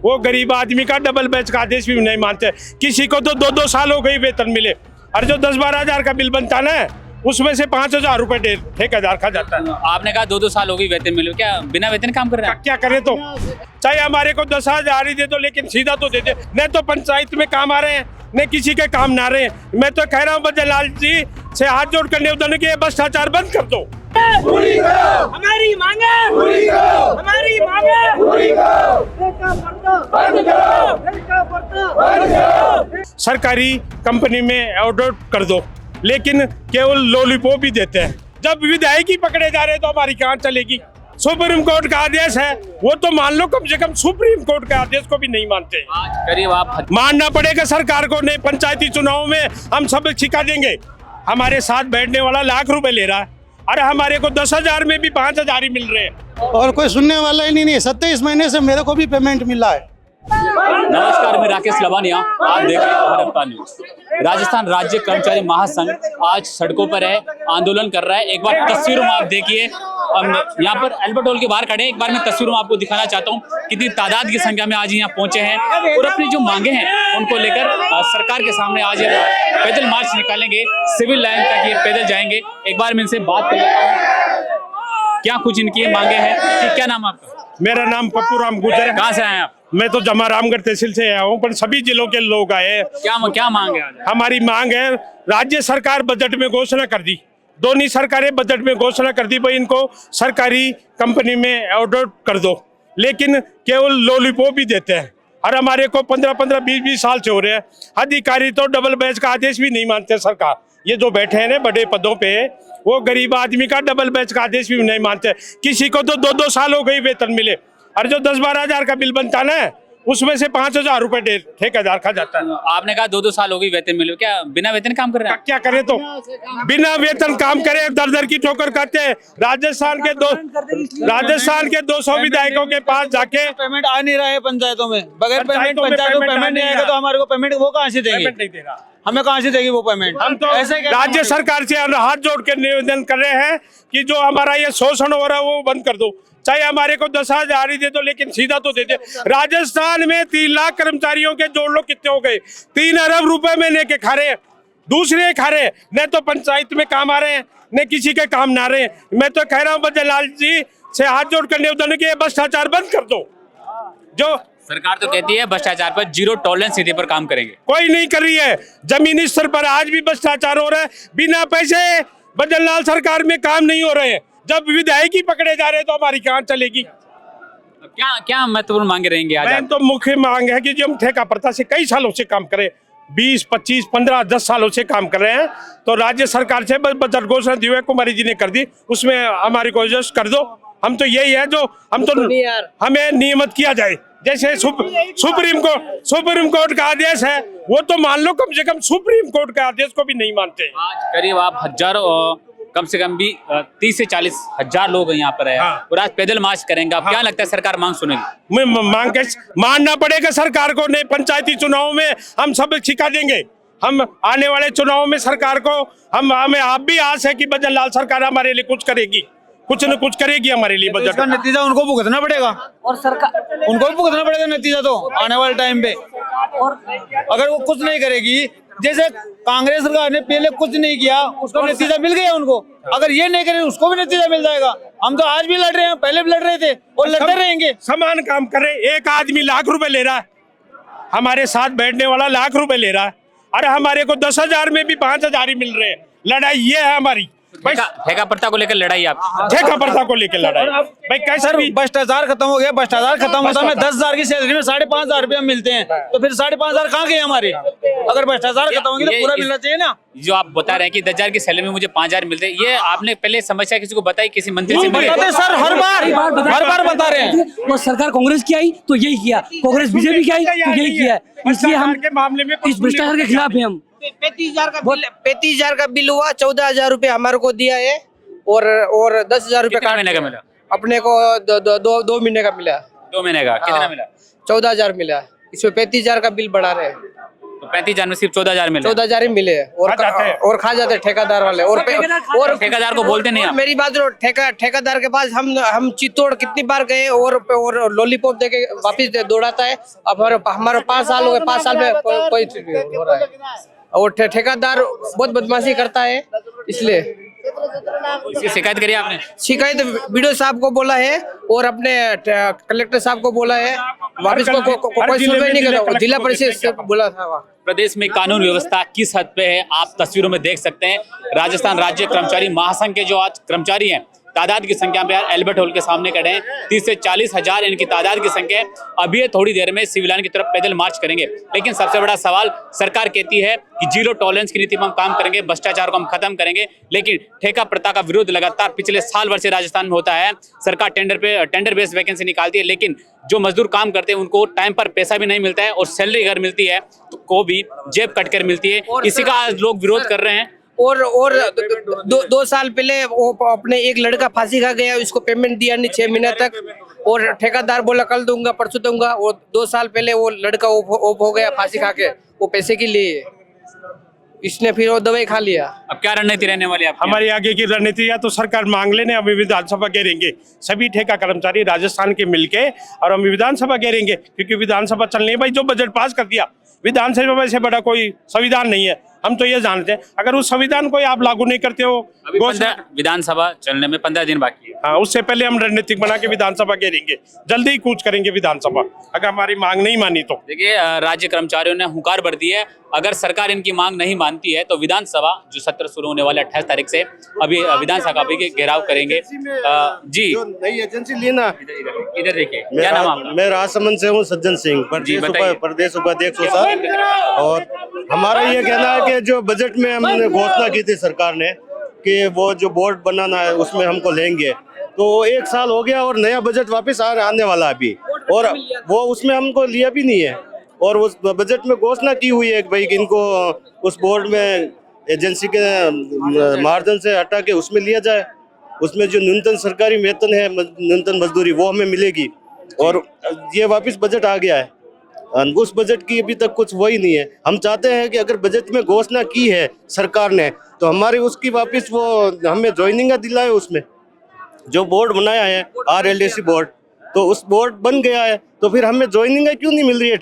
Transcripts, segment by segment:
वो गरीब आदमी का डबल बेच का आदेश भी नहीं मानते। किसी को तो 2-2 साल हो गई वेतन मिले, और जो 10-12 हजार का बिल बनता ना उसमें से 5,000 रुपए ठेकेदार खा जाता है। आपने कहा 2-2 साल हो गई वेतन मिले, क्या बिना वेतन काम कर रहे हैं? क्या करें, तो चाहे हमारे को 10,000 ही दे दो, लेकिन सीधा तो दे दे। न तो पंचायत में काम आ रहे हैं, न किसी के काम ना रहे हैं। मैं तो कह रहा हूँ बजरलाल जी से हाथ जोड़ कर निवेदन कि भ्रष्टाचार बंद कर दो। पूरी करो हमारी मांगे, पूरी करो हमारी मांगे, पूरी करो बंद करो। सरकारी कंपनी में ऑर्डर कर दो, लेकिन केवल लॉलीपॉप ही देते हैं। जब विधायक ही पकड़े जा रहे हैं तो हमारी कहाँ चलेगी? सुप्रीम कोर्ट का आदेश है, वो तो मान लो, कम से कम सुप्रीम कोर्ट के आदेश को भी नहीं मानते। करीब आप मानना पड़ेगा सरकार को। नहीं, पंचायती चुनाव में हम सब छिका देंगे। हमारे साथ बैठने वाला लाख रुपए ले रहा है, अरे हमारे को 10,000 में भी 5,000 ही मिल रहे हैं, और कोई सुनने वाला ही नहीं है। 27 महीने से मेरे को भी पेमेंट मिला है। नमस्कार, मैं राकेश लवानिया, आप देख रहे हैं भारत न्यूज। राजस्थान राज्य कर्मचारी महासंघ आज सड़कों पर है, आंदोलन कर रहा है। एक बार तस्वीरों में आप देखिए, हम यहाँ पर अल्बर्ट हॉल के बाहर खड़े हैं। एक बार मैं तस्वीरों में आपको दिखाना चाहता हूँ कितनी तादाद की संख्या में आज यहाँ पहुंचे हैं और अपनी जो मांगे हैं उनको लेकर सरकार के सामने आज पैदल मार्च निकालेंगे, सिविल लाइन तक ये पैदल जाएंगे। एक बार मैं इनसे बात कर लेता हूँ, क्या कुछ इनकी मांगे हैं। क्या नाम आपका? मेरा नाम पप्पू राम गुजर है। कहाँ से आए आप? मैं तो जमा रामगढ़ तहसील से आया हूँ, पर सभी जिलों के लोग आए। क्या मांग है आज? हमारी मांग है, राज्य सरकार बजट में घोषणा कर दी, दोनों सरकारें बजट में घोषणा कर दी भाई इनको सरकारी कंपनी में ऑर्डर कर दो, लेकिन केवल लॉलीपॉप ही देते हैं। और हमारे को 15-15, 20-20 साल से हो रहे हैं। अधिकारी तो डबल बेच का आदेश भी नहीं मानते। सरकार ये जो बैठे हैं ना बड़े पदों पे, वो गरीब आदमी का डबल बेच का आदेश भी नहीं मानते। किसी को तो 2-2 साल हो गई वेतन मिले, और जो 10-12 हजार का बिल बनता ना उसमें से 5,000 रुपए ठेकेदार खा जाता है। आपने कहा 2-2 साल हो गई वेतन मिले, क्या बिना वेतन काम कर रहे हैं? क्या करें, तो बिना वेतन काम करे, दर की ठोकर खाते हैं। राजस्थान के 200 विधायकों के पास जाके पेमेंट आ नहीं रहा है पंचायतों में। बगैर पेमेंट पंचायतों में पेमेंट नहीं आएगा तो हमारे को पेमेंट वो कहाँ से देंगे? नहीं दे रहा, हमें कहाँ से देगी वो पेमेंट? हम तो ऐसे राज्य सरकार से हाथ जोड़ के निवेदन कर रहे हैं कि जो हमारा ये शोषण हो रहा है वो बंद कर दो। चाहे हमारे को 10,000 ही दे दो, लेकिन सीधा तो दे दे। राजस्थान में 3 लाख कर्मचारियों के जोड़ लो कितने हो गए? 3 अरब रुपए महीने के खा रहे हैं, दूसरे खा रहे हैं। न तो पंचायत में काम आ रहे हैं, न किसी के काम ना रहे हैं। मैं तो कह रहा हूँ बजरलाल जी से हाथ जोड़ कर निवेदन कि भ्रष्टाचार बंद कर दो। जो सरकार तो कहती है भ्रष्टाचार पर जीरो टॉलरेंस नीति पर काम करेंगे, कोई नहीं कर रही है। जमीनी स्तर पर आज भी भ्रष्टाचार हो रहा है। बिना पैसे बजरलाल सरकार में काम नहीं हो रहे हैं। जब विधायक ही पकड़े जा रहे हैं तो हमारी कहाँ चलेगी? क्या महत्वपूर्ण मांगे रहेंगे आज? मैं तो मुख्य मांग है कि जो हम ठेका प्रथा से कई सालों से काम करें, 20, 25, 15, 10 सालों से काम कर रहे हैं, तो राज्य सरकार से बजट घोषणा दिव्या कुमारी जी ने कर दी, उसमें हमारी को एडजस्ट कर दो। हम तो यही है जो हम तो हमें नियमित किया जाए। जैसे सुप्रीम कोर्ट का आदेश है, वो तो मान लो, कम से कम सुप्रीम कोर्ट के आदेश को भी नहीं मानते। आज करीब आप हजारों, कम से कम भी 30 से 40 हजार लोग यहाँ पर है और आज पैदल मार्च करेंगे। आप क्या लगता है सरकार मांग सुनेगी? मानना पड़ेगा सरकार को। नहीं, पंचायती चुनाव में हम सब छिका देंगे। हम आने वाले चुनाव में सरकार को हमें आप भी आस है कि बजरलाल सरकार हमारे लिए कुछ करेगी, कुछ न कुछ करेगी हमारे लिए। बजट का नतीजा उनको भुगतना पड़ेगा, और सरकार उनको भी भुगतना पड़ेगा नतीजा तो आने वाले टाइम पे। और अगर वो कुछ नहीं करेगी, जैसे कांग्रेस सरकार ने पहले कुछ नहीं किया, उसका नतीजा मिल गया उनको। अगर ये नहीं करे उसको भी नतीजा मिल जाएगा। हम तो आज भी लड़ रहे हैं, पहले भी लड़ रहे थे और लड़ते रहेंगे। समान काम कर रहे। एक आदमी लाख रुपए ले रहा है, हमारे साथ बैठने वाला लाख रुपए ले रहा है, अरे हमारे को 10,000 में भी 5,000 ही मिल रहे हैं। लड़ाई ये है हमारी। ठेका प्रथा को लेकर लड़ाई, आप ठेका प्रथा को लेकर लड़ाई। भाई कैसा भी भ्रष्टाचार खत्म हो गया। भ्रष्टाचार खत्म होता है, 10,000 की सैलरी में 5,500 रुपए मिलते हैं, तो फिर 5,500 कहाँ गए हमारे? अगर भ्रष्टाचार खत्म होगी तो पूरा मिलना चाहिए ना। जो आप बता रहे हैं कि 10,000 की सैलरी में मुझे 5,000 मिलते हैं, ये आपने पहले समस्या किसी को बताई, किसी मंत्री से? बताते सर, हर बार बता रहे हैं। वो सरकार कांग्रेस की आई तो यही किया, कांग्रेस बीजेपी की आई तो यही किया। इसलिए हम मामले में इस भ्रष्टाचार के खिलाफ हैं। हम 35,000 का बिल हुआ, 14,000 रुपए हमारे को दिया है, और 10,000 रुपए महीने का मिला अपने को। 2 महीने का मिला। 2 महीने का कितना मिला? 14,000 मिला। इसमें 35,000 का बिल बढ़ा रहे हैं। तो तो 35,000 में सिर्फ 14,000 मिले। 14,000 ही मिले हैं और खा जाते हैं ठेकेदार वाले। और ठेकेदार को बोलते नहीं आप? मेरी बात सुनो, ठेकेदार के पास हम चित्तौड़ कितनी बार गए और लॉलीपॉप देके वापिस दौड़ाता है। अब हमारे 5 साल हो गए, 5 साल में कोई हो रहा है। और ठेकेदार बहुत बदमाशी करता है, इसलिए इसकी शिकायत करी आपने? शिकायत बीडीओ साहब को बोला है और अपने कलेक्टर साहब को बोला है, वापिस कोई सुनवाई नहीं करता। जिला परिषद से बोला था वहाँ। प्रदेश में कानून व्यवस्था किस हद पे है आप तस्वीरों में देख सकते हैं। राजस्थान राज्य कर्मचारी महासंघ के जो आज कर्मचारी हैं, तादाद की संख्या पे एल्बर्ट हॉल के सामने खड़े हैं। 30 से 40 हजार इनकी तादाद की संख्या है। अभी ये थोड़ी देर में सिविल लाइन की तरफ पैदल मार्च करेंगे। लेकिन सबसे बड़ा सवाल, सरकार कहती है कि जीरो टॉलरेंस की नीति में हम काम करेंगे, भ्रष्टाचार को हम खत्म करेंगे, लेकिन ठेका प्रथा का विरोध लगातार पिछले साल भर से राजस्थान में होता है। सरकार टेंडर बेस्ड वैकेंसी निकालती है, लेकिन जो मजदूर काम करते हैं उनको टाइम पर पैसा भी नहीं मिलता है और सैलरी अगर मिलती है तो को भी जेब कट कर मिलती है। इसी का आज लोग विरोध कर रहे हैं। और 2 साल पहले वो अपने एक लड़का फांसी खा गया, उसको पेमेंट दिया नहीं 6 महीने तक, और ठेकेदार बोला कल दूंगा परसों दूंगा। और 2 साल पहले वो लड़का ऑफ हो गया फांसी खा के, वो पैसे के लिए, इसने फिर वो दवाई खा लिया। अब क्या रणनीति रहने वाली है आपकी? हमारी आगे की रणनीति या तो सरकार मांग लेने, हम विधानसभा घेरेंगे सभी ठेका कर्मचारी राजस्थान के मिलके, और हम विधानसभा घेरेंगे, क्योंकि विधानसभा चलनी है भाई। जो बजट पास कर दिया, विधानसभा से बड़ा कोई संविधान नहीं है, हम तो ये जानते हैं। अगर उस संविधान को आप लागू नहीं करते हो, विधानसभा चलने में 15 दिन बाकी है। हाँ, उससे पहले हम रणनीतिक बना के विधानसभा घेरेंगे, जल्दी ही कूच करेंगे विधानसभा, अगर हमारी मांग नहीं मानी तो। देखिए, राज्य कर्मचारियों ने हुंकार भर दी है, अगर सरकार इनकी मांग नहीं मानती है तो विधानसभा जो सत्र शुरू होने वाले 28 तारीख से अभी विधानसभा भी घेराव करेंगे। जी, नई एजेंसी लेना। इधर देखिए, क्या नाम आपका? मैं राजसमंद से हूँ, सज्जन सिंह, प्रदेश उपाध्यक्ष हूँ सर। और हमारा ये कहना है कि जो बजट में हमने घोषणा की थी सरकार ने कि वो जो बोर्ड बनाना है उसमें हमको लेंगे, तो 1 साल हो गया और नया बजट वापस आने वाला अभी, और वो उसमें हमको लिया भी नहीं है। और उस बजट में घोषणा की हुई है कि भाई इनको उस बोर्ड में एजेंसी के मार्जिन से हटा के उसमें लिया जाए, उसमें जो न्यूनतम सरकारी वेतन है, न्यूनतम मजदूरी, वो हमें मिलेगी। और ये वापस बजट आ गया है, उस बजट की अभी तक कुछ वही नहीं है। हम चाहते हैं कि अगर बजट में घोषणा की है सरकार ने तो हमारी उसकी वापस वो हमें ज्वाइनिंग दिलाए। उसमें जो बोर्ड बनाया है RLDC बोर्ड, तो उस बोर्ड बन गया है, तो फिर हमें ज्वाइनिंग क्यों नहीं मिल रही है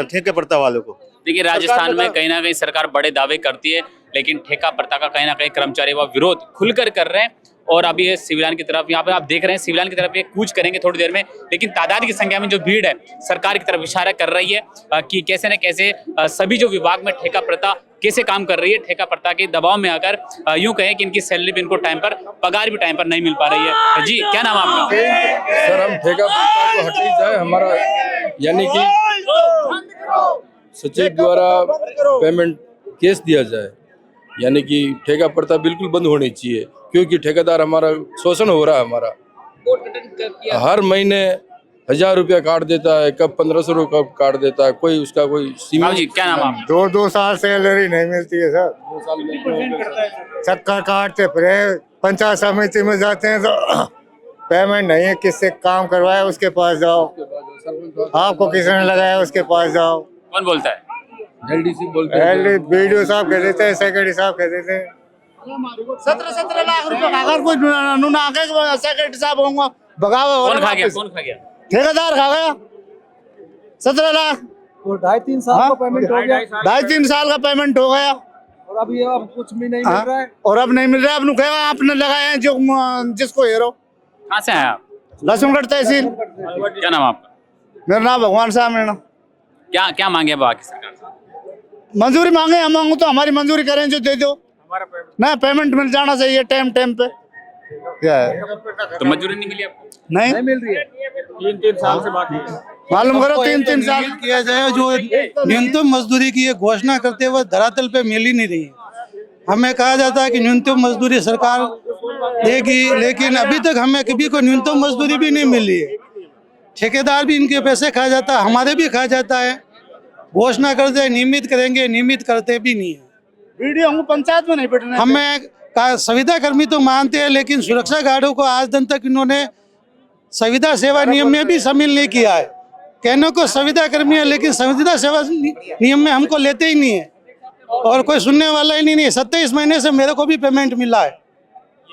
ठेके प्रथा वालों को? देखिए, राजस्थान में कहीं ना कहीं सरकार बड़े दावे करती है, लेकिन ठेका प्रथा का कहीं ना कहीं कर्मचारी वह विरोध खुलकर कर रहे हैं। और अभी ये सिविल लाइन की तरफ, यहाँ पे आप देख रहे हैं, सिविल लाइन की तरफ ये कूच करेंगे थोड़ी देर में, लेकिन तादाद की संख्या में जो भीड़ है सरकार की तरफ इशारा कर रही है कि कैसे न कैसे सभी जो विभाग में ठेका प्रथा कैसे काम कर रही है, ठेका प्रथा के दबाव में आकर यूं कहें कि इनकी सैलरी भी इनको टाइम पर, पगार भी टाइम पर नहीं मिल पा रही है। जी, क्या नाम आपका? सर, हम ठेका प्रथा को हटाई जाए, हमारा यानी कि सचिव द्वारा पेमेंट केस दिया जाए, यानी कि ठेका प्रथा बिल्कुल बंद होनी चाहिए, क्योंकि ठेकेदार हमारा शोषण हो रहा है। हमारा हर महीने 1000 रुपया काट देता है, कब 1500 रुपया काट देता है, कोई उसका कोई सीमा। जी, क्या नाम आप? 2 साल सैलरी नहीं मिलती है सर, 2 साल चक्कर काटते फिर पंचायत समिति में जाते हैं तो पेमेंट नहीं है, किससे काम करवाया उसके पास जाओ, आपको किसने लगाया उसके पास जाओ। कौन बोलता है? LDC बोलते हैं, बीडीओ साहब कह देते हैं, सेक्रेटरी साहब कह देते हैं। 17 लाख रुपए अगर कोई सेक्रेटरी साहब होंगे भगावा। कौन खा गया? कौन खा गया? ठेकेदार खा गया 17 लाख। और 2.5-3 साल का पेमेंट हो गया, 2.5-3 साल का पेमेंट हो गया, और अब ये अब कुछ भी नहीं मिल रहा है। और अब नहीं मिल रहा है। अब कहेगा आपने लगाए हैं जो जिसको हेरो। कहाँ से हैं आप? लक्ष्मणगढ़ तहसील। क्या नाम आपका? मेरा नाम भगवान साहब है। क्या क्या मांगे बाकी सरकार से? मंजूरी मांगे, हम मांगो तो हमारी मंजूरी करें, जो दे दो ना, पेमेंट मिल जाना चाहिए टाइम पे। क्या है तो मंजूरी नहीं मिली आपको? नहीं मिल रही है, 3-3 साल से बाकी है। मालूम करो, 3-3 साल किया जाए। जो न्यूनतम मजदूरी की ये घोषणा करते हुए धरातल पे मिल ही नहीं रही है। हमें कहा जाता है कि न्यूनतम मजदूरी सरकार देगी, लेकिन अभी तक हमें कभी को न्यूनतम मजदूरी भी नहीं मिली है। ठेकेदार भी इनके पैसे खा जाता है, हमारे भी खा जाता है। घोषणा करते हैं नियमित करेंगे, नियमित करते भी नहीं है। वीडियो हमको पंचायत में नहीं बैठने। हमें संविदा कर्मी तो मानते हैं, लेकिन सुरक्षा गार्डों को आज दिन तक इन्होंने संविदा सेवा नियम में भी शामिल नहीं किया है। कहने को संविदा कर्मी है, लेकिन संविदा सेवा नियम में हमको लेते ही नहीं है और कोई सुनने वाला ही नहीं है। 27 महीने से मेरे को भी पेमेंट मिला है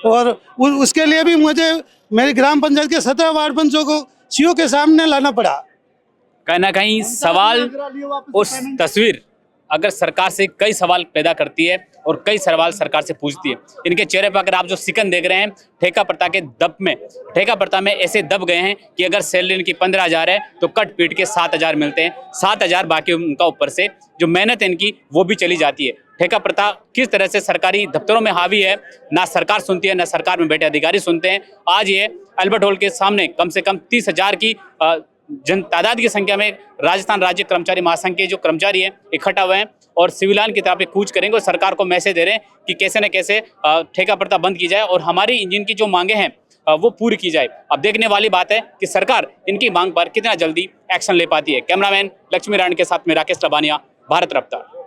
और उसके लिए भी मुझे मेरी ग्राम पंचायत के 17 वार्ड पंचों को सीओ के सामने लाना पड़ा। कहीं ना कहीं सवाल, उस तस्वीर अगर सरकार से कई सवाल पैदा करती है और कई सवाल सरकार से पूछती है। इनके चेहरे पर अगर आप जो सिकन देख रहे हैं, ठेका प्रथा के दब में, ठेका प्रथा में ऐसे दब गए हैं कि अगर सैलरी इनकी 15,000 है तो कट पीट के 7,000 मिलते हैं। 7,000 बाकी उनका ऊपर से जो मेहनत है इनकी वो भी चली जाती है। ठेका प्रथा किस तरह से सरकारी दफ्तरों में हावी है, ना सरकार सुनती है, ना सरकार में बैठे अधिकारी सुनते हैं। आज ये अल्बर्ट हॉल के सामने कम से कम 30,000 की जन तादाद की संख्या में राजस्थान राज्य कर्मचारी महासंघ के जो कर्मचारी हैं इकट्ठा हुए हैं और सिविलान की तरफ कूच करेंगे और सरकार को मैसेज दे रहे हैं कि कैसे न कैसे ठेका प्रथा बंद की जाए और हमारी इंजन की जो मांगे हैं वो पूरी की जाए। अब देखने वाली बात है कि सरकार इनकी मांग पर कितना जल्दी एक्शन ले पाती है। कैमरामैन लक्ष्मी नारायण के साथ में राकेश लबानिया, भारत रफ्तार।